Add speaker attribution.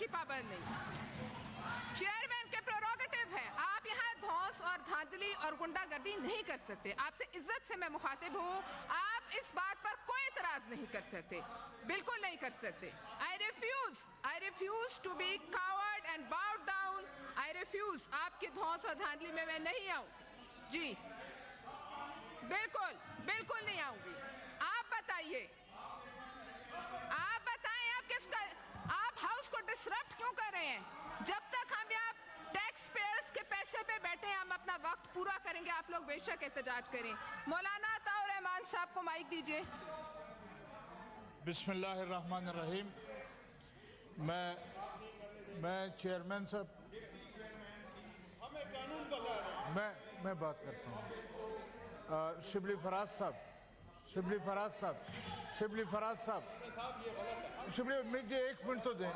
Speaker 1: पाबंद नहीं। चेयरमैन के प्रेरोगेटिव है, आप यहाँ धौंस और धांधली और गुंडागर्दी नहीं कर सकते। आपसे इज्जत से मैं मुखातिब हूँ, आप इस बात पर कोई एतराज नहीं कर सकते, बिल्कुल नहीं कर सकते। I refuse to be coward and bowed down. I refuse, आपकी धौंस और धांधली में मैं नहीं आऊँ जी, बिल्कुल बिल्कुल नहीं आऊंगी। आप बताइए, आप बताएं, आप किसका, आप हाउस को डिसरप्ट क्यों कर रहे हैं? जब तक हम यहाँ टैक्स पेयर्स के पैसे पे बैठे हैं, हम अपना वक्त पूरा करेंगे। आप लोग बेशक एहतजाज करें। मौलाना अताउर रहमान साहब को माइक दीजिए।
Speaker 2: बिस्मिल्लाहिर्रहमानिर्रहीम। मैं चेयरमैन साहब, मैं बात करता हूँ। शिबली फराज साहब, मुझे 1 मिनट तो दें।